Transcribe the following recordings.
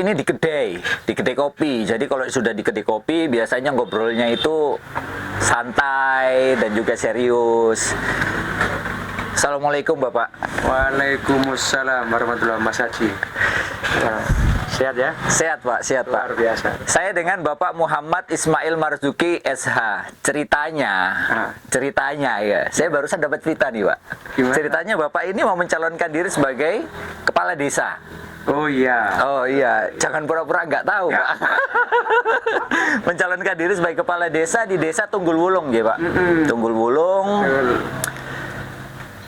ini di kedai kopi. Jadi kalau sudah di kedai kopi biasanya ngobrolnya itu santai dan juga serius. Assalamualaikum Bapak. Waalaikumsalam warahmatullahi wabarakatuh. Mas Haji. Sehat ya? Sehat Pak, sehat Pak. Luar biasa. Saya dengan Bapak Muhammad Ismail Marzuki SH. Ceritanya ya. Saya barusan dapat cerita nih Pak. Gimana? Ceritanya Bapak ini mau mencalonkan diri sebagai kepala desa. Oh iya. Oh iya, jangan pura-pura nggak tahu Pak. Mencalonkan diri sebagai kepala desa di desa Tunggul Wulung ya Pak. Tunggul Wulung.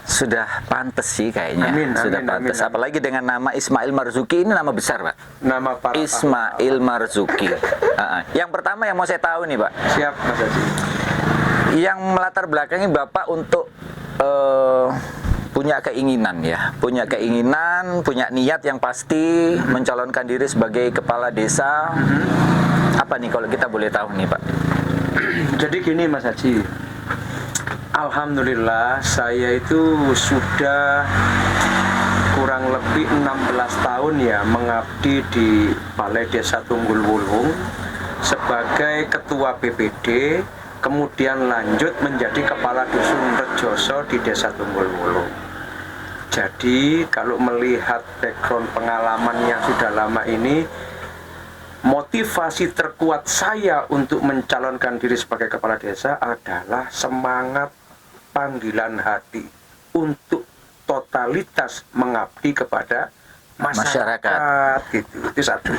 Sudah pantes sih kayaknya. Sudah pantes. Apalagi dengan nama Ismail Marzuki, ini nama besar Pak. Nama para Ismail Marzuki. Yang pertama yang mau saya tahu nih Pak. Siap Mas Haji. Yang melatar belakangi Bapak untuk punya keinginan ya, punya niat yang pasti mencalonkan diri sebagai kepala desa. Apa nih kalau kita boleh tahu nih Pak? Jadi gini Mas Haji. Alhamdulillah saya itu sudah kurang lebih 16 tahun ya mengabdi di Balai Desa Tunggul Wulung sebagai ketua BPD, kemudian lanjut menjadi kepala dusun Rejoso di Desa Tunggul Wulung. Jadi kalau melihat background pengalaman yang sudah lama ini, motivasi terkuat saya untuk mencalonkan diri sebagai kepala desa adalah semangat panggilan hati untuk totalitas mengabdi kepada masyarakat. Gitu. Itu satu.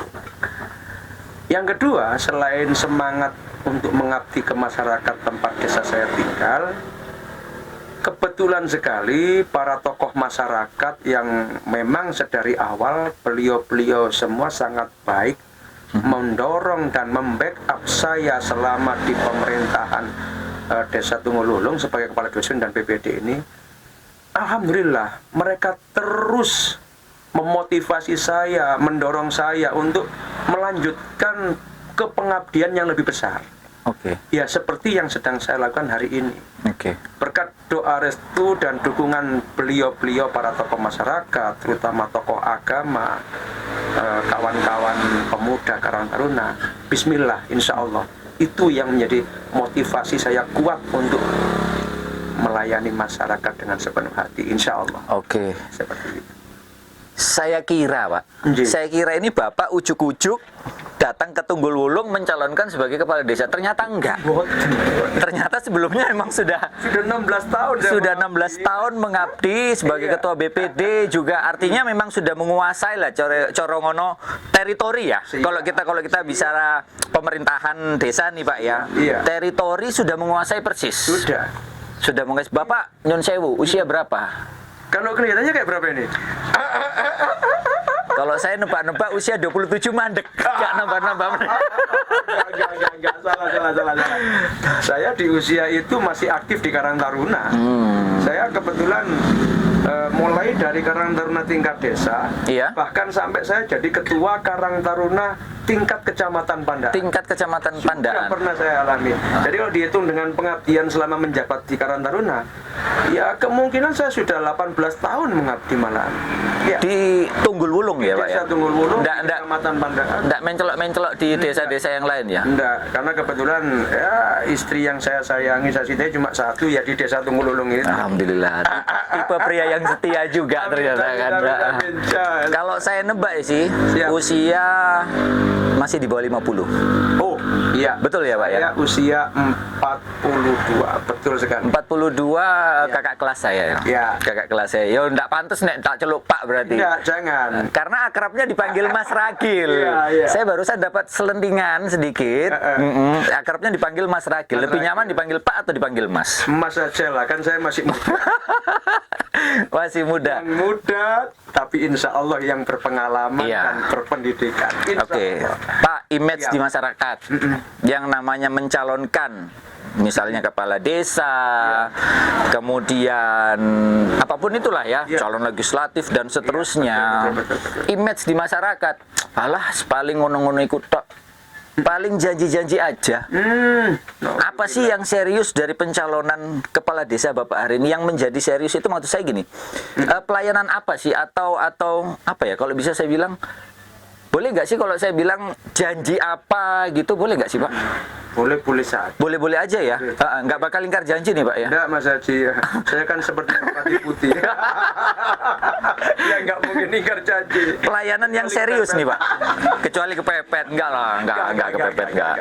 Yang kedua, selain semangat untuk mengabdi ke masyarakat tempat desa saya tinggal, kebetulan sekali para tokoh masyarakat yang memang sedari awal beliau-beliau semua sangat baik mendorong dan membackup saya selama di pemerintahan Desa Tunggul Wulung sebagai kepala dusun dan BPD ini. Alhamdulillah mereka terus memotivasi saya, mendorong saya untuk melanjutkan ke pengabdian yang lebih besar. Oke. Ya seperti yang sedang saya lakukan hari ini. Oke. Berkat doa restu dan dukungan beliau-beliau para tokoh masyarakat, terutama tokoh agama, kawan-kawan pemuda Karang Taruna, bismillah insya Allah itu yang menjadi motivasi saya kuat untuk melayani masyarakat dengan sepenuh hati insya Allah. Oke. Seperti itu. Saya kira Pak, saya kira ini Bapak ujuk-ujuk datang ke Tunggul Wulung mencalonkan sebagai kepala desa. Ternyata enggak. Ternyata sebelumnya memang sudah 16 tahun. Sudah 16 tahun mengabdi sebagai ketua BPD juga, artinya memang sudah menguasai lah corongono teritori ya. Kalau kita bicara pemerintahan desa nih Pak ya. Teritori sudah menguasai persis. Sudah menguasai. Bapak nyun sewu, usia berapa? Kalau kelihatannya kayak berapa ini? Kalau saya nebak-nebak usia 27 mandek. Enggak nambah-nambah. Enggak, salah. Saya di usia itu masih aktif di Karang Taruna. Saya kebetulan mulai dari Karang Taruna tingkat desa, bahkan sampai saya jadi ketua Karang Taruna tingkat kecamatan Pandaan. Sudah pernah saya alami. Jadi kalau dihitung dengan pengabdian selama menjabat di Karang Taruna, ya kemungkinan saya sudah 18 tahun mengabdi malahan. Ya. Di Tunggul Wulung ya Pak ya? Desa Tunggul Wulung, kecamatan Pandaan. Enggak mencelok-mencelok di desa-desa yang lain ya? Enggak, karena kebetulan ya istri yang saya sayangi, saya cintai cuma satu ya di Desa Tunggul Wulung itu. Alhamdulillah. Tipe pria yang setia juga ternyata kan. Kalau saya nebak sih, usia masih di bawah 50. Oh, iya. Betul ya Pak ya? Saya usia 42, betul sekali. 42 kakak kelas saya ya. Ya. Kakak kelas saya. Ya enggak pantas nek tak celuk Pak berarti. Enggak, jangan. Karena akrabnya dipanggil Mas Ragil. Saya barusan dapat selentingan sedikit. Akrabnya dipanggil Mas Ragil. Lebih nyaman dipanggil Pak atau dipanggil Mas? Mas aja lah, kan saya masih muda. Masih muda. Yang muda, tapi insya Allah yang berpengalaman dan berpendidikan. Oke. Pak, image di masyarakat yang namanya mencalonkan misalnya kepala desa, kemudian apapun itulah ya, calon legislatif dan seterusnya. Image di masyarakat, alah paling ngono-ngono ikut tok. Paling janji-janji aja. Apa sih yang serius dari pencalonan kepala desa Bapak hari ini? Yang menjadi serius itu maksud saya gini, pelayanan apa sih atau apa ya? Kalau bisa saya bilang Boleh nggak sih kalau saya bilang janji apa gitu, boleh nggak sih Pak? Boleh-boleh saja. Boleh-boleh aja ya? Nggak bakal ingkar janji nih Pak ya? Enggak, Mas Haji. Saya kan seperti merpati putih. Ya nggak mungkin ingkar janji. Pelayanan yang serius nih Pak. Kecuali kepepet, enggak lah, enggak kepepet, enggak.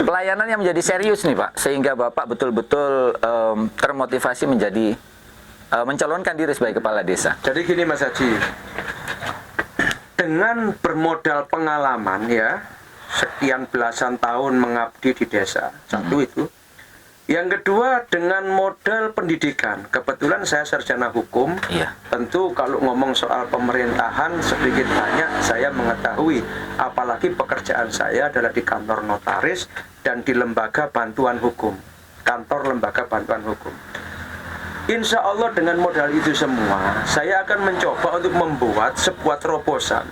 Pelayanan yang menjadi serius nih Pak, sehingga Bapak betul-betul termotivasi menjadi mencalonkan diri sebagai kepala desa. Jadi gini Mas Haji, dengan bermodal pengalaman ya, sekian belasan tahun mengabdi di desa, satu itu. Yang kedua dengan modal pendidikan. Kebetulan saya sarjana hukum. Iya. Tentu kalau ngomong soal pemerintahan sedikit banyak saya mengetahui. Apalagi pekerjaan saya adalah di kantor notaris dan di lembaga bantuan hukum. Kantor lembaga bantuan hukum. Insya Allah dengan modal itu semua, saya akan mencoba untuk membuat sebuah terobosan,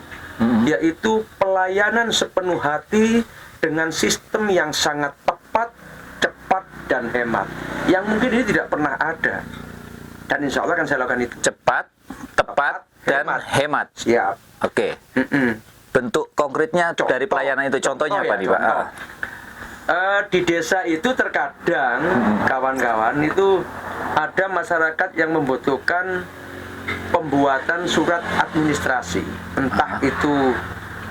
yaitu pelayanan sepenuh hati dengan sistem yang sangat tepat, cepat, dan hemat. Yang mungkin ini tidak pernah ada. Dan insya Allah akan saya lakukan itu. Cepat, tepat, dan hemat. Siap. Oke. Bentuk konkretnya dari pelayanan itu, contohnya apa nih Pak? Di desa itu terkadang kawan-kawan itu ada masyarakat yang membutuhkan pembuatan surat administrasi, entah itu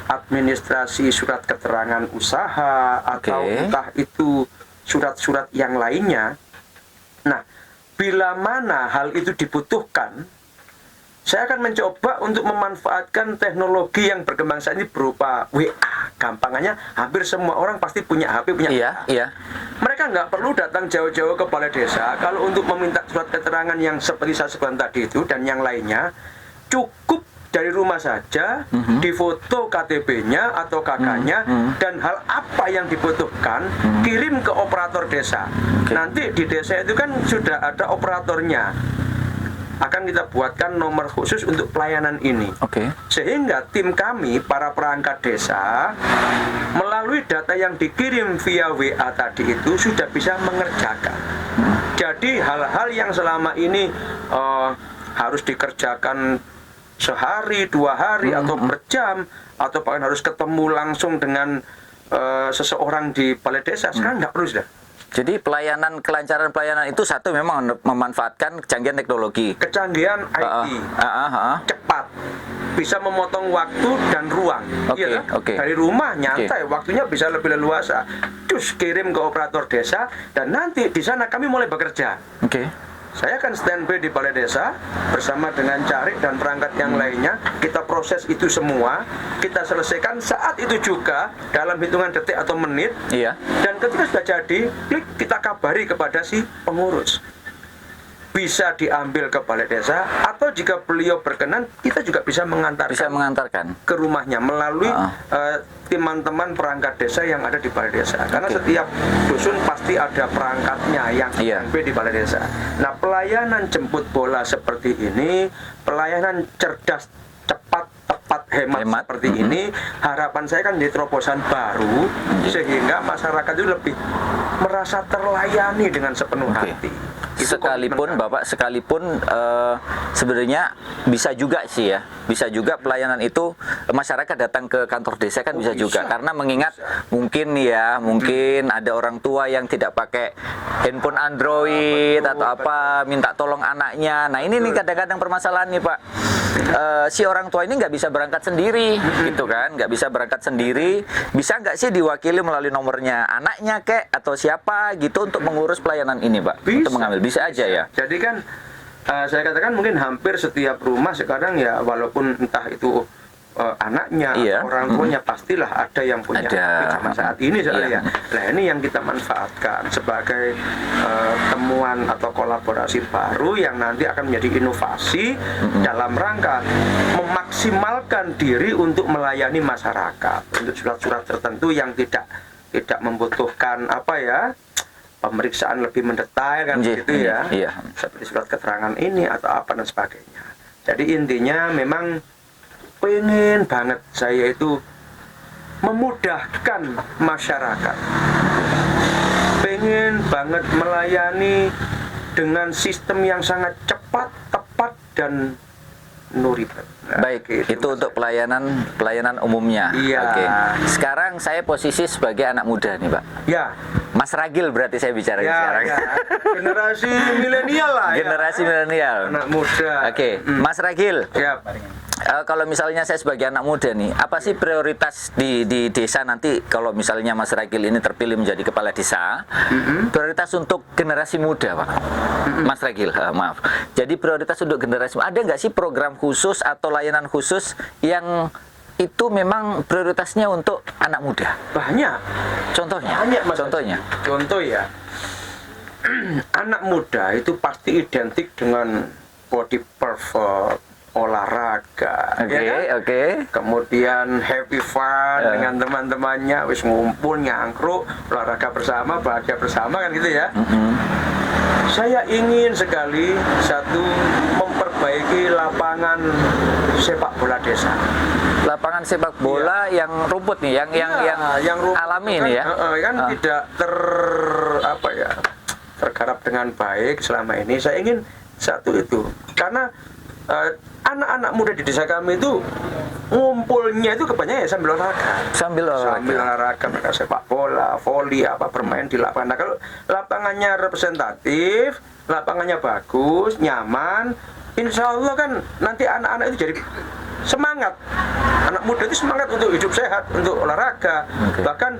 administrasi surat keterangan usaha atau entah itu surat-surat yang lainnya. Nah, bila mana hal itu dibutuhkan, saya akan mencoba untuk memanfaatkan teknologi yang berkembang saat ini berupa WA. Gampangannya hampir semua orang pasti punya HP, punya WA. Iya. Mereka nggak perlu datang jauh-jauh ke balai desa. Kalau untuk meminta surat keterangan yang seperti saya sebutkan tadi itu dan yang lainnya, cukup dari rumah saja, difoto KTP-nya atau KK-nya, dan hal apa yang dibutuhkan, kirim ke operator desa. Nanti di desa itu kan sudah ada operatornya. Akan kita buatkan nomor khusus untuk pelayanan ini. Sehingga tim kami, para perangkat desa, melalui data yang dikirim via WA tadi itu sudah bisa mengerjakan. Jadi hal-hal yang selama ini harus dikerjakan sehari, 2 hari, atau per jam, atau bahkan harus ketemu langsung dengan seseorang di balai desa, sekarang nggak perlu sudah. Jadi kelancaran pelayanan itu satu memang memanfaatkan kecanggihan teknologi. Kecanggihan IT, cepat, bisa memotong waktu dan ruang. Dari rumah nyantai, waktunya bisa lebih leluasa. Terus kirim ke operator desa dan nanti di sana kami mulai bekerja. Saya akan standby di balai desa bersama dengan carik dan perangkat yang lainnya. Kita proses itu semua, kita selesaikan saat itu juga dalam hitungan detik atau menit. Dan ketika sudah jadi, klik kita kabari kepada si pengurus. Bisa diambil ke balai desa atau jika beliau berkenan, kita juga bisa mengantarkan ke rumahnya melalui teman-teman perangkat desa yang ada di balai desa. Karena setiap dusun pasti ada perangkatnya yang di balai desa. Nah, pelayanan jemput bola seperti ini, pelayanan cerdas, cepat, tepat, hemat seperti ini, harapan saya kan jadi terobosan baru sehingga masyarakat itu lebih merasa terlayani dengan sepenuh hati. Sekalipun Bapak, sebenarnya bisa juga sih ya, bisa juga pelayanan itu masyarakat datang ke kantor desa kan bisa juga, karena mengingat mungkin ada orang tua yang tidak pakai handphone Android atau apa, minta tolong anaknya. Nah ini nih kadang-kadang permasalahan nih Pak, si orang tua ini nggak bisa berangkat sendiri, gitu kan, nggak bisa berangkat sendiri, bisa nggak sih diwakili melalui nomornya anaknya kek atau siapa gitu untuk mengurus pelayanan ini Pak, untuk mengambil. Bisa aja ya. Jadi kan saya katakan mungkin hampir setiap rumah sekarang ya, walaupun entah itu anaknya atau orang tuanya, pastilah ada yang punya HP zaman saat ini soalnya. Nah ini yang kita manfaatkan sebagai temuan atau kolaborasi baru yang nanti akan menjadi inovasi dalam rangka memaksimalkan diri untuk melayani masyarakat untuk surat-surat tertentu yang tidak membutuhkan pemeriksaan lebih mendetail kan gitu ya. Seperti surat keterangan ini atau apa dan sebagainya. Jadi intinya memang pengen banget saya itu memudahkan masyarakat. Pengen banget melayani dengan sistem yang sangat cepat, tepat, dan Nuribat. Nah, Baik, gitu, itu Mas. untuk pelayanan umumnya. Iya. Oke. Sekarang saya posisi sebagai anak muda nih, Pak. Ya, Mas Ragil berarti saya bicara sekarang. ya. Generasi milenial lah. Generasi ya. milenial. Anak muda. Oke, Mas Ragil. Siap. Kalau misalnya saya sebagai anak muda nih, apa sih prioritas di desa nanti kalau misalnya Mas Ragil ini terpilih menjadi kepala desa? Prioritas untuk generasi muda, Pak. Mas Ragil, maaf. Jadi prioritas untuk generasi, ada nggak sih program khusus atau layanan khusus yang itu memang prioritasnya untuk anak muda? Banyak. Contohnya? Banyak, Mas. Contohnya? Contoh ya. Anak muda itu pasti identik dengan body perfect, olahraga, Oke, ya kan? oke. Kemudian happy fun dengan teman-temannya, wis ngumpul nyangkruk, olahraga bersama, bahagia bersama kan gitu ya. Saya ingin sekali satu memperbaiki lapangan sepak bola desa. Lapangan sepak bola yang rumput nih, yang rumput alami kan, ini ya. kan tidak tergarap dengan baik selama ini. Saya ingin satu itu karena anak-anak muda di desa kami itu ngumpulnya itu kebanyakan ya sambil olahraga. Sambil olahraga mereka sepak bola, voli, bermain di lapangan. Nah, kalau lapangannya representatif, lapangannya bagus, nyaman, insya Allah kan nanti anak-anak itu jadi semangat. Anak muda itu semangat untuk hidup sehat, untuk olahraga. Bahkan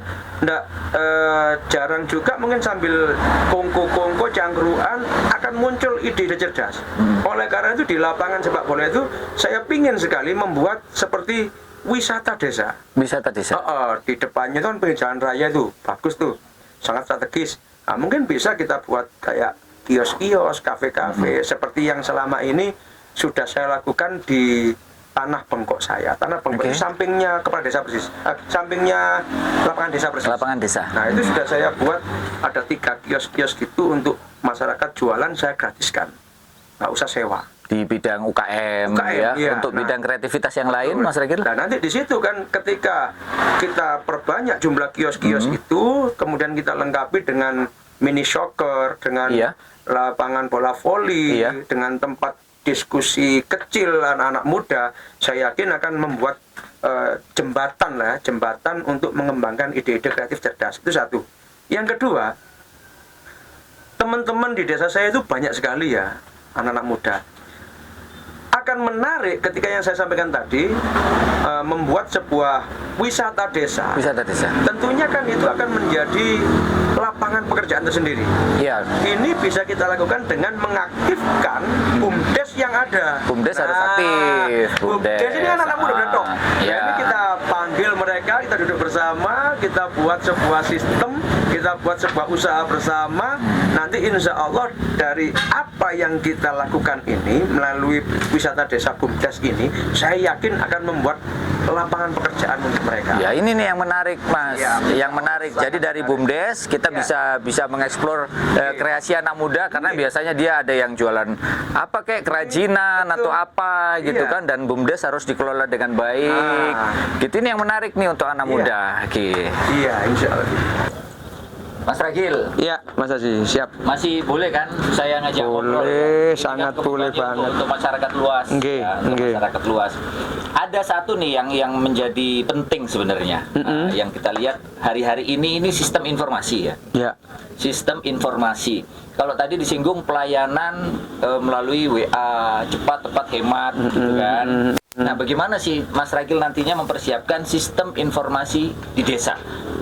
jarang juga mungkin sambil kongko-kongko cangkruan akan muncul ide-ide cerdas. Oleh karena itu di lapangan sepak bola itu saya pingin sekali membuat seperti wisata desa. Wisata desa. Di depannya kan pinggir jalan raya itu bagus tuh, sangat strategis. Nah, mungkin bisa kita buat kayak kios-kios, kafe-kafe seperti yang selama ini sudah saya lakukan di tanah bengkok saya. Tanah bengkok itu sampingnya kepala desa persis, sampingnya lapangan desa persis. Lapangan desa. Nah, itu sudah saya buat ada 3 kios-kios gitu untuk masyarakat jualan, saya gratiskan, nggak usah sewa. Di bidang UKM ya, iya. untuk bidang kreativitas yang lain, Mas Ragil. Nah, nanti di situ kan ketika kita perbanyak jumlah kios-kios itu, kemudian kita lengkapi dengan mini soccer, dengan lapangan bola voli, dengan tempat diskusi kecil anak-anak muda, saya yakin akan membuat jembatan untuk mengembangkan ide-ide kreatif cerdas. Itu satu. Yang kedua, teman-teman di desa saya itu banyak sekali ya anak-anak muda. Akan menarik ketika yang saya sampaikan tadi, membuat sebuah wisata desa. Wisata desa. Tentunya kan itu akan menjadi lapangan pekerjaan tersendiri. Iya. Ini bisa kita lakukan dengan mengaktifkan BUMDes yang ada. BUMDes harus aktif. BUMDes ini kan anak muda betul. Iya. Ini kita panggil mereka, kita duduk bersama, kita buat sebuah sistem, kita buat sebuah usaha bersama. Nanti insya Allah dari apa yang kita lakukan ini melalui wisata desa BUMDes ini, saya yakin akan membuat lapangan pekerjaan untuk mereka. Ya, ini nih yang menarik, Mas. Ya, yang menarik. Jadi dari BUMDes kita bisa mengeksplor kreasi anak muda karena biasanya dia ada yang jualan apa kayak kerajinan atau apa gitu kan, dan BUMDes harus dikelola dengan baik. Gitu, ini yang menarik nih untuk anak muda. Oke. Iya, insya Allah. Mas Ragil. Iya, Mas Haji, siap. Masih boleh kan saya ngajak ngobrol? Boleh, Ini sangat kan boleh kebetulan banget. untuk masyarakat luas. Nggih, Untuk nggih. masyarakat luas. Ada satu nih yang menjadi penting sebenarnya. Yang kita lihat hari-hari ini sistem informasi ya. Ya. Sistem informasi. Kalau tadi disinggung pelayanan melalui WA, cepat, tepat, hemat, gitu kan. Nah, bagaimana sih Mas Ragil nantinya mempersiapkan sistem informasi di desa?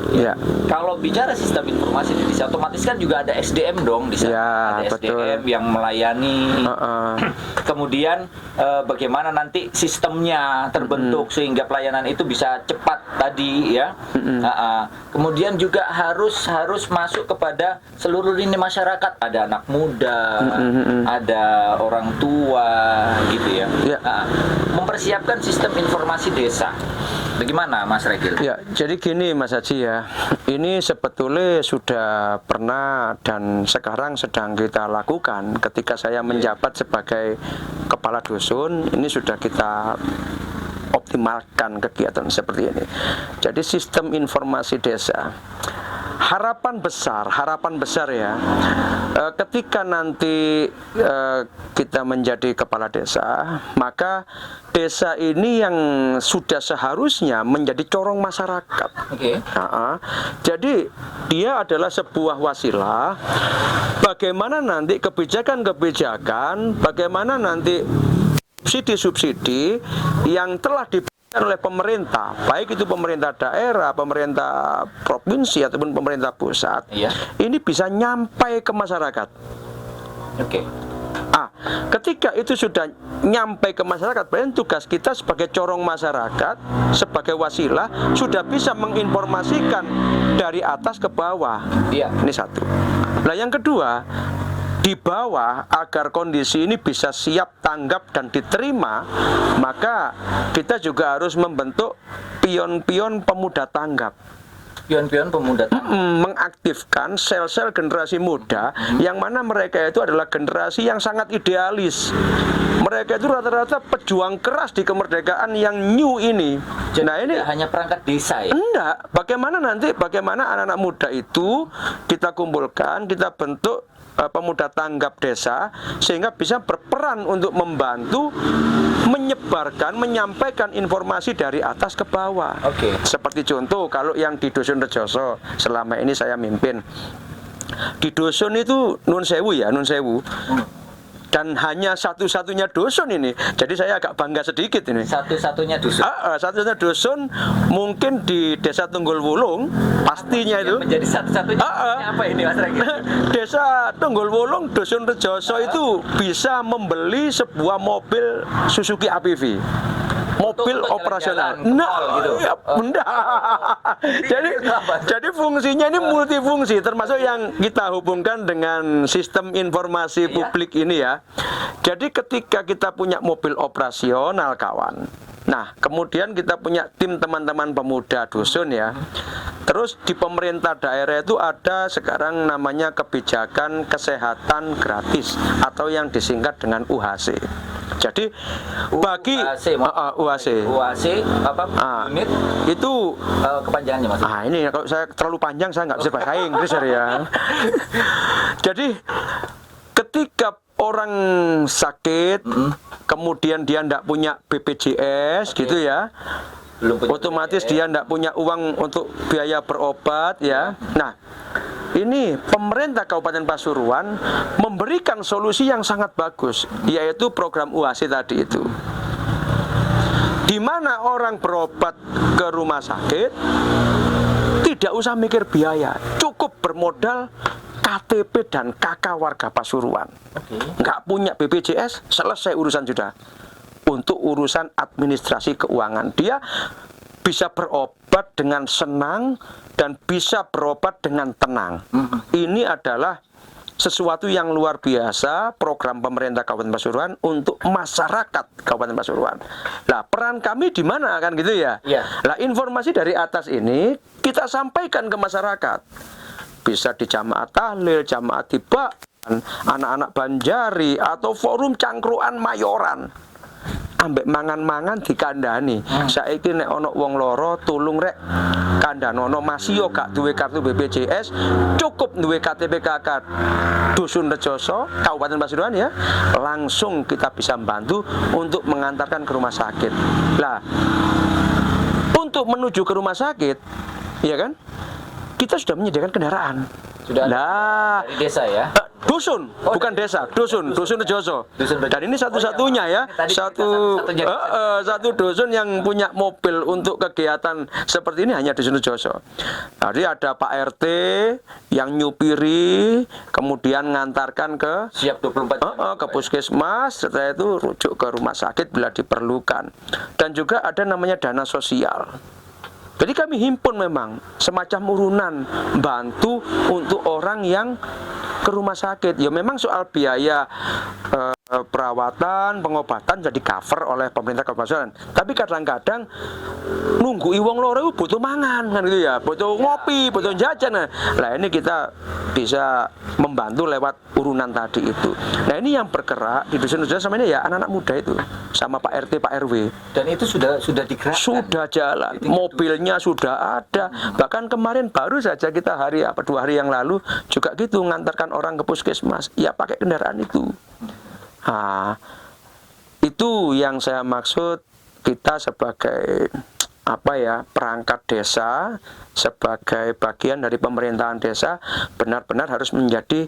Ya. Kalau bicara sistem informasi di desa, otomatis kan juga ada SDM dong di sana. Ya, Ada betul. SDM yang melayani. Kemudian bagaimana nanti sistemnya terbentuk sehingga pelayanan itu bisa cepat tadi ya. Kemudian juga harus masuk kepada seluruh lini masyarakat. Ada anak muda, ada orang tua, gitu ya. Ya. Mempersiapkan sistem informasi desa. Bagaimana Mas Ragil? Ya, jadi gini Mas Haji ya, ini sebetulnya sudah pernah dan sekarang sedang kita lakukan ketika saya menjabat sebagai kepala dusun. Ini sudah kita optimalkan kegiatan seperti ini. Jadi sistem informasi desa harapan besar ya. Ketika nanti kita menjadi kepala desa, maka desa ini yang sudah seharusnya menjadi corong masyarakat. Oke. Jadi dia adalah sebuah wasilah bagaimana nanti kebijakan-kebijakan, bagaimana nanti subsidi-subsidi yang telah diberikan oleh pemerintah, baik itu pemerintah daerah, pemerintah provinsi ataupun pemerintah pusat, ini bisa nyampai ke masyarakat. Oke. Ketika itu sudah nyampe ke masyarakat, berarti tugas kita sebagai corong masyarakat, sebagai wasilah, sudah bisa menginformasikan dari atas ke bawah. Ini satu. Nah, yang kedua, di bawah agar kondisi ini bisa siap tanggap dan diterima, maka kita juga harus membentuk pion-pion pemuda tanggap. Pion-pion pemuda mengaktifkan sel-sel generasi muda yang mana mereka itu adalah generasi yang sangat idealis. Mereka itu rata-rata pejuang keras di kemerdekaan yang new ini. Jadi nah, ini hanya perangkat desa ya? Enggak. Bagaimana anak-anak muda itu kita kumpulkan, kita bentuk pemuda tanggap desa sehingga bisa berperan untuk membantu menyebarkan, menyampaikan informasi dari atas ke bawah. Seperti contoh kalau yang di Dusun Rejoso selama ini saya mimpin, di dusun itu Nun Sewu, dan hanya satu-satunya dusun ini. Jadi saya agak bangga sedikit ini. Satu-satunya dusun. Satu-satunya dusun mungkin di Desa Tunggul Wulung, pastinya itu. Menjadi satu-satunya apa ini Mas Regi? Desa Tunggul Wulung, Dusun Rejoso itu bisa membeli sebuah mobil Suzuki APV. Mobil untuk operasional. Gitu. Jadi fungsinya ini multifungsi, termasuk yang kita hubungkan dengan sistem informasi publik ini ya. Jadi ketika kita punya mobil operasional kawan, nah kemudian kita punya tim teman-teman pemuda dusun ya. Terus di pemerintah daerah itu ada sekarang namanya kebijakan kesehatan gratis atau yang disingkat dengan UHC. Jadi bagi UHC apa unit itu kepanjangannya Mas? Ini kalau saya terlalu panjang saya nggak bisa bahasa Inggris ya. Jadi ketika orang sakit, kemudian dia tidak punya BPJS gitu ya, otomatis dia tidak punya uang untuk biaya berobat ya. Nah, ini pemerintah Kabupaten Pasuruan memberikan solusi yang sangat bagus, yaitu program UHC tadi itu, di mana orang berobat ke rumah sakit tidak usah mikir biaya, cukup bermodal KTP dan KK warga Pasuruan. Nggak punya BPJS, selesai urusan sudah. Untuk urusan administrasi keuangan, dia bisa berobat dengan senang dan bisa berobat dengan tenang. Ini adalah sesuatu yang luar biasa, program pemerintah Kabupaten Pasuruan untuk masyarakat Kabupaten Pasuruan. Nah, peran kami di mana kan gitu ya? Nah, informasi dari atas ini kita sampaikan ke masyarakat. Bisa di jamaah tahlil, jamaah tibaan, anak-anak Banjari atau forum cangkruan Mayoran. Ambek mangan-mangan dikandani. Saiki nek ana wong loro tulung rek kandhanono masih yo gak duwe kartu BPJS, cukup duwe KTP KK Dusun Rejoso, Kabupaten Pasuruan ya, langsung kita bisa membantu untuk mengantarkan ke rumah sakit. Lah, untuk menuju ke rumah sakit, ya kan? Kita sudah menyediakan kendaraan. Sudah dari desa ya? Dusun, bukan desa, dusun Rejoso. Dan ini satu-satunya ya, satu dusun yang punya mobil untuk kegiatan seperti ini hanya Dusun Rejoso. Jadi ada Pak RT yang nyupiri, kemudian ngantarkan ke Siap 24 jam. ke puskesmas, setelah itu rujuk ke rumah sakit bila diperlukan. Dan juga ada namanya dana sosial. Jadi kami himpun memang semacam urunan bantu untuk orang yang ke rumah sakit. Ya memang soal biaya perawatan, pengobatan jadi cover oleh pemerintah kabupaten. Tapi kadang-kadang nunggu wong loro butuh mangan kan gitu ya, butuh ngopi, butuh jajan. Nah, ini kita bisa membantu lewat urunan tadi itu. Nah, ini yang bergerak di dusun-dusun sama ini ya anak-anak muda itu sama Pak RT, Pak RW. Dan itu sudah digerakkan. Sudah jalan, mobilnya sudah ada. Bahkan kemarin baru saja kita 2 hari yang lalu juga gitu ngantarkan orang ke puskesmas, ya pakai kendaraan itu. Nah, itu yang saya maksud, kita sebagai perangkat desa, sebagai bagian dari pemerintahan desa benar-benar harus menjadi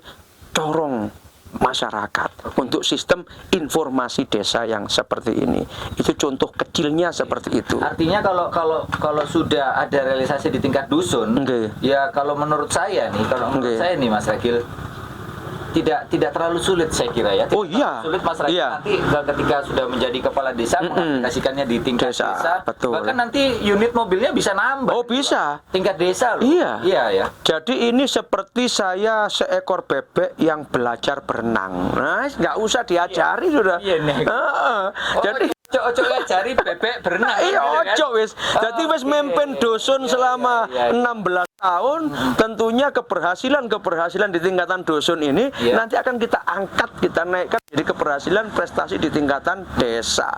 corong masyarakat untuk sistem informasi desa yang seperti ini. Itu contoh kecilnya seperti itu. Artinya kalau sudah ada realisasi di tingkat dusun, ya kalau menurut saya nih Mas Ragil, tidak terlalu sulit saya kira ya. Sulit Mas Ragil nanti ketika sudah menjadi kepala desa mengaplikasikannya di tingkat desa. Betul. Bahkan nanti unit mobilnya bisa nambah. Oh, bisa. Tingkat desa loh. Iya ya. Jadi ini seperti saya seekor bebek yang belajar berenang. Nah, nggak usah diajari sudah. Iya nih. Jadi ojo ngajari bebek berenang. Iya, ojo wis. Jadi wis memimpin dusun selama 16 tahun, tentunya keberhasilan di tingkatan dusun ini nanti akan kita angkat, kita naikkan jadi keberhasilan prestasi di tingkatan desa.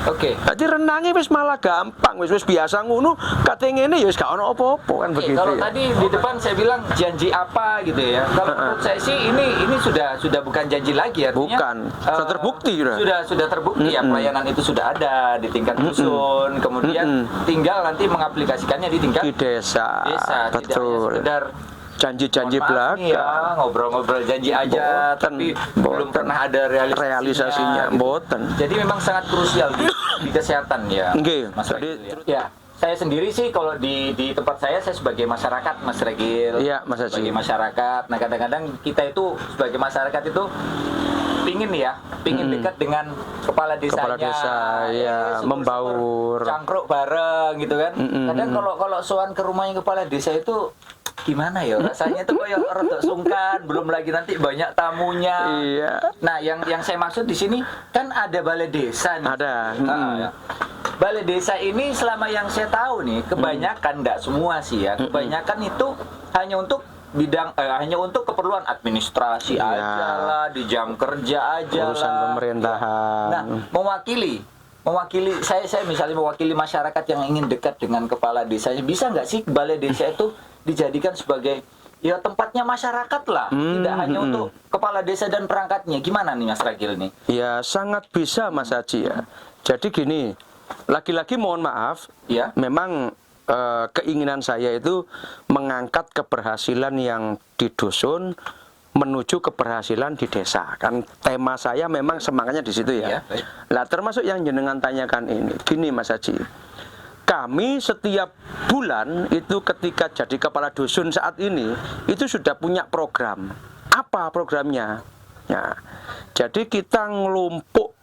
Oke. Jadi renangnya wis malah gampang, wis biasa ngono, kate ngene ya wis gak ono apa-apa kan begitu. Kalau ya. tadi di depan saya bilang janji apa gitu ya. Kalau menurut saya sih ini sudah bukan janji lagi, artinya Bukan, sudah terbukti sudah terbukti ya, pelayanan itu sudah ada di tingkat dusun, kemudian tinggal nanti mengaplikasikannya di tingkat di desa. Tidak hanya sekedar janji-janji belaka, ya, ngobrol-ngobrol janji aja, tapi belum pernah ada realisasinya. Mboten. Jadi memang sangat krusial di kesehatan ya, Mas Ragil. Ya. Saya sendiri sih kalau di tempat saya sebagai masyarakat, Mas Ragil. Iya, Mas Haji. Sebagai masyarakat. Nah, kadang-kadang kita itu sebagai masyarakat itu pingin dekat dengan kepala desanya. Kepala desa, ya, membaur. Cangkruk bareng gitu kan. Kadang kalau sowan ke rumahnya kepala desa itu gimana ya rasanya tuh kayak rada sungkan, belum lagi nanti banyak tamunya. Iya. Nah, yang saya maksud di sini kan ada balai desa nih. Ada. Ya. Balai desa ini selama yang saya tahu nih, kebanyakan enggak semua sih ya, kebanyakan itu hanya untuk hanya untuk keperluan administrasi aja lah, di jam kerja aja urusan lah. pemerintahan. Nah, mewakili saya misalnya mewakili masyarakat yang ingin dekat dengan kepala desanya, bisa nggak sih balai desa itu dijadikan sebagai ya tempatnya masyarakat lah, tidak hanya untuk kepala desa dan perangkatnya. Gimana nih Mas Ragil nih? Ya sangat bisa Mas Haji ya. Jadi gini, lagi-lagi mohon maaf, Ya. memang keinginan saya itu mengangkat keberhasilan yang di dusun menuju keberhasilan di desa. Kan tema saya memang semangatnya di situ ya. Baik. Lah termasuk yang jenengan tanyakan ini. Gini Mas Haji. Kami setiap bulan itu ketika jadi kepala dusun saat ini itu sudah punya program. Apa programnya? Ya. Jadi kita ngelumpuk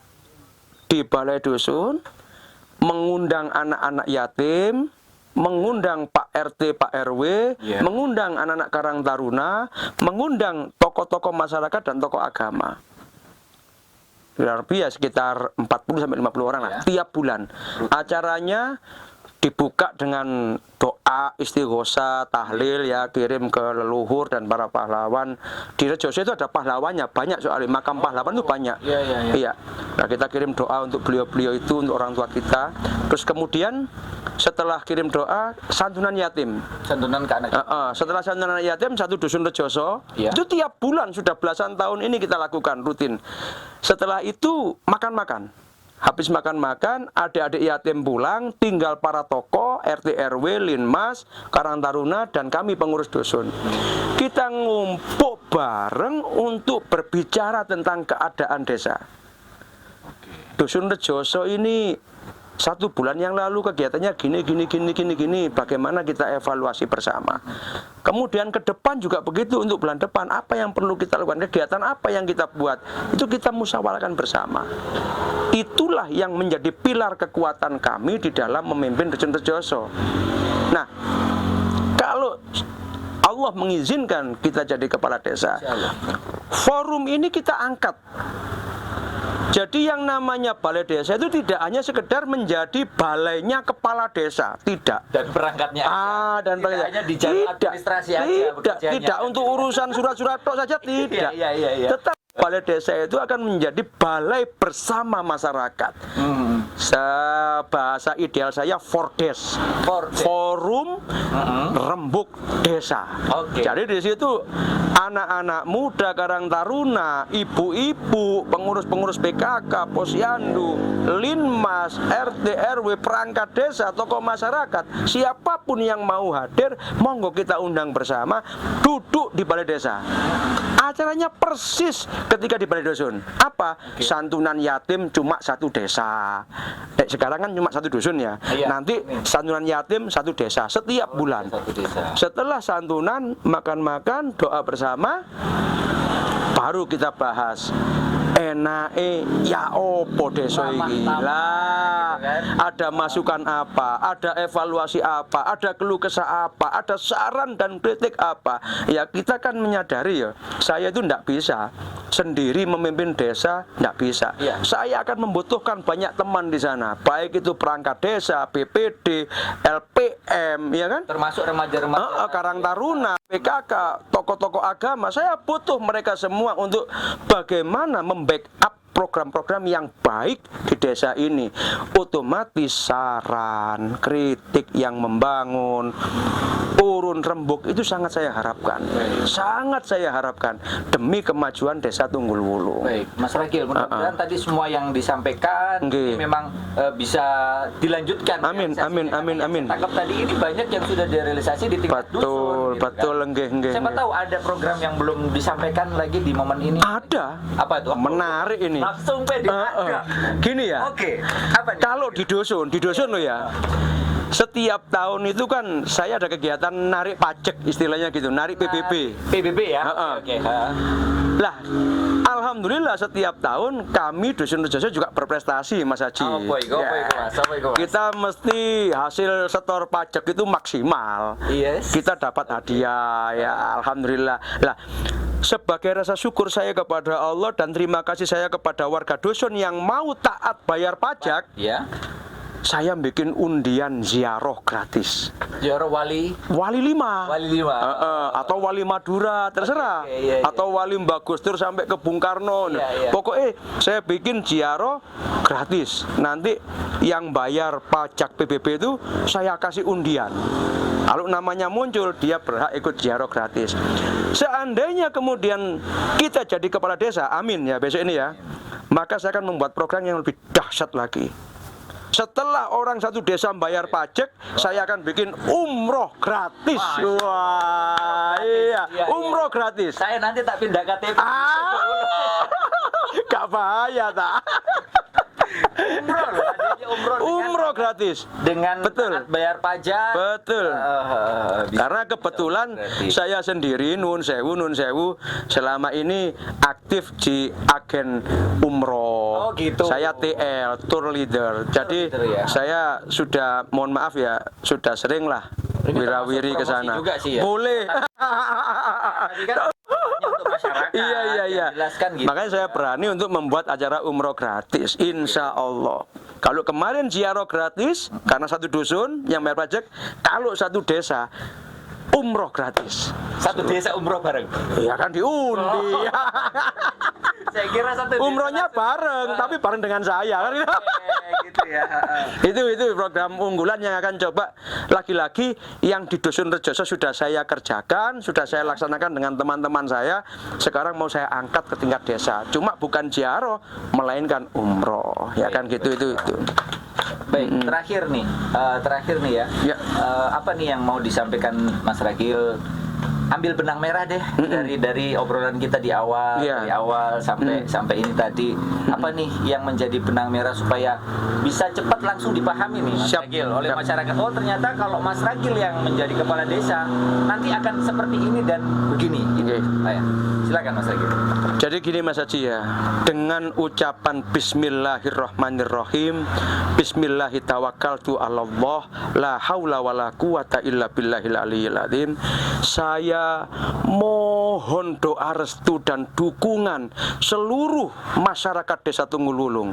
di balai dusun, mengundang anak-anak yatim, mengundang Pak RT, Pak RW, mengundang anak-anak Karang Taruna, mengundang tokoh-tokoh masyarakat dan tokoh agama. Lebih ya sekitar 40-50 orang lah tiap bulan. Acaranya dibuka dengan doa, istighosa, tahlil ya, kirim ke leluhur dan para pahlawan. Di Rejoso itu ada pahlawannya, banyak soalnya makam pahlawan itu banyak. Iya. Nah, kita kirim doa untuk beliau-beliau itu, untuk orang tua kita. Terus kemudian setelah kirim doa, santunan yatim. Santunan ke anak. Setelah santunan yatim satu dusun Rejoso, itu tiap bulan sudah belasan tahun ini kita lakukan rutin. Setelah itu makan-makan. Habis makan-makan, adik-adik yatim pulang, tinggal para tokoh, RT RW, Linmas, Karang Taruna, dan kami pengurus dusun. Kita ngumpul bareng untuk berbicara tentang keadaan desa. Dusun Rejoso ini 1 bulan yang lalu kegiatannya gini. Bagaimana kita evaluasi bersama. Kemudian ke depan juga begitu, untuk bulan depan apa yang perlu kita lakukan, kegiatan apa yang kita buat, itu kita musyawarahkan bersama. Itulah yang menjadi pilar kekuatan kami di dalam memimpin Dusun Rejoso. Nah, kalau Allah mengizinkan kita jadi kepala desa, forum ini kita angkat. Jadi yang namanya balai desa itu tidak hanya sekedar menjadi balainya kepala desa, tidak. Dan perangkatnya Dan tidak hanya di jalur administrasi aja bekerjanya. tidak untuk urusan surat-surat tok saja tidak. Iya. Tetap balai desa itu akan menjadi balai bersama masyarakat. Bahasa ideal saya Fordes, forum rembuk desa. Jadi di situ anak-anak muda, Karang Taruna, ibu-ibu, pengurus-pengurus PKK, Posyandu, Linmas, RT, RW, perangkat desa, tokoh masyarakat, siapapun yang mau hadir, monggo kita undang bersama, duduk di balai desa. Acaranya persis ketika di balai dusun. Apa? Santunan yatim cuma satu desa. Sekarang kan cuma satu dusun ya. Nanti santunan yatim satu desa setiap bulan. Setelah santunan, makan-makan, doa bersama, baru kita bahas enake ya opo desa iki lah, ada masukan apa, ada evaluasi apa, ada keluh kesah apa, ada saran dan kritik apa. Ya kita kan menyadari ya, saya itu tidak bisa sendiri memimpin desa, tidak bisa. Saya akan membutuhkan banyak teman di sana, baik itu perangkat desa, BPD, LPM, ya kan? Termasuk remaja-remaja, Karang Taruna, PKK, tokoh-tokoh agama. Saya butuh mereka semua untuk bagaimana membackup program-program yang baik di desa ini. Otomatis saran, kritik yang membangun, urun rembuk itu sangat saya harapkan. Sangat saya harapkan demi kemajuan desa Tunggul Wulung. Baik, Mas Ragil, mudah-mudahan tadi semua yang disampaikan ini memang bisa dilanjutkan. Amin. Tangkap tadi ini banyak yang sudah direalisasi di tingkat dusun. Betul, enggak. Siapa tahu ada program yang belum disampaikan lagi di momen ini. Ada. Apa itu? Menarik ini. Langsung ada. Gini ya. Apa nih? Kalau di dusun loh ya. Setiap tahun itu kan saya ada kegiatan narik pajak, istilahnya gitu, narik PBB. PBB ya. Lah, alhamdulillah setiap tahun kami dusun Rejoso juga berprestasi, Mas Haji. Kita mesti hasil setor pajak itu maksimal. Kita dapat hadiah ya, alhamdulillah. Lah, sebagai rasa syukur saya kepada Allah dan terima kasih saya kepada warga dusun yang mau taat bayar pajak, saya bikin undian ziarah gratis. Ziarah wali 5. Atau wali Madura, terserah. Atau wali Mbak Gustur sampai ke Bung Karno. Pokoknya saya bikin ziarah gratis. Nanti yang bayar pajak PBB itu saya kasih undian. Kalau namanya muncul, dia berhak ikut ziarah gratis. Seandainya kemudian kita jadi kepala desa, amin ya besok ini ya, maka saya akan membuat program yang lebih dahsyat lagi. Setelah orang satu desa bayar pajak, saya akan bikin umroh gratis. Wah, umroh gratis. Saya nanti tak pindah KTP. Gak bahaya tak? Umroh gratis dengan bayar pajak. Betul. Karena kebetulan saya sendiri nun sewu selama ini aktif di agen umroh. Saya TL, tour leader. Jadi saya sudah, mohon maaf ya, sudah sering lah wirawiri ke sana. Boleh. Iya. Makanya saya berani untuk membuat acara umroh gratis, insya Allah. Kalau kemarin ziarah gratis karena satu dusun yang bayar pajak, kalau satu desa umroh gratis. Satu desa umroh bareng. Ya kan diundi. Saya kira satu umrohnya bareng, tapi bareng dengan saya kan. Gitu ya. Itu program unggulan yang akan coba lagi-lagi yang di dusun Rejoso sudah saya kerjakan, sudah saya laksanakan dengan teman-teman saya. Sekarang mau saya angkat ke tingkat desa. Cuma bukan ziarah, melainkan umroh. Ya kan gitu itu. Baik, terakhir nih ya. Apa nih yang mau disampaikan Mas Ragil? Ambil benang merah deh dari obrolan kita di awal, dari awal sampai ini tadi. Apa nih yang menjadi benang merah supaya bisa cepat langsung dipahami nih Mas Ragil oleh masyarakat. Oh, ternyata kalau Mas Ragil yang menjadi kepala desa nanti akan seperti ini dan begini. Silakan Mas Ragil. Jadi gini Mas Haji ya, dengan ucapan Bismillahirrahmanirrahim, Bismillahitawakkaltu 'alallah, la haula wala quwata illa billahil aliyyil azim. Saya saya mohon doa restu dan dukungan seluruh masyarakat Desa Tunggul-Wulung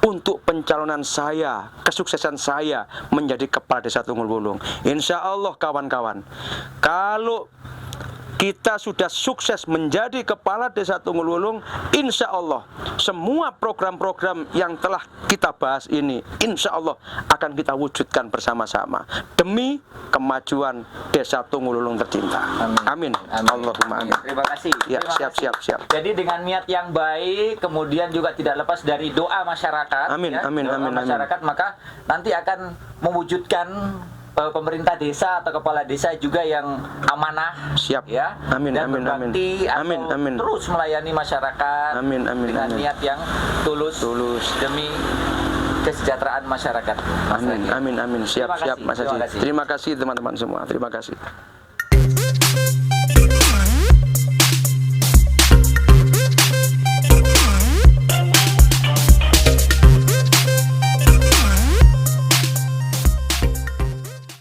untuk pencalonan saya, kesuksesan saya menjadi kepala Desa Tunggul-Wulung. Insya Allah kawan-kawan, kalau kita sudah sukses menjadi kepala Desa Tunggul-Wulung, insya Allah semua program-program yang telah kita bahas ini, insya Allah akan kita wujudkan bersama-sama demi kemajuan Desa Tunggul-Wulung tercinta. Amin. Allahumma amin. Terima kasih. Ya, Terima kasih. siap. Jadi dengan niat yang baik, kemudian juga tidak lepas dari doa masyarakat. Amin, ya, amin, doa amin, masyarakat, maka nanti akan mewujudkan pemerintah desa atau kepala desa juga yang amanah, Siap. ya, Amin, dan amin, berbakti amin. atau Amin. terus melayani masyarakat dengan niat yang tulus demi kesejahteraan masyarakat. Mas Ragil. Amin. Siap, Terima kasih. Mas Haji. Terima kasih. Terima kasih teman-teman semua. Terima kasih.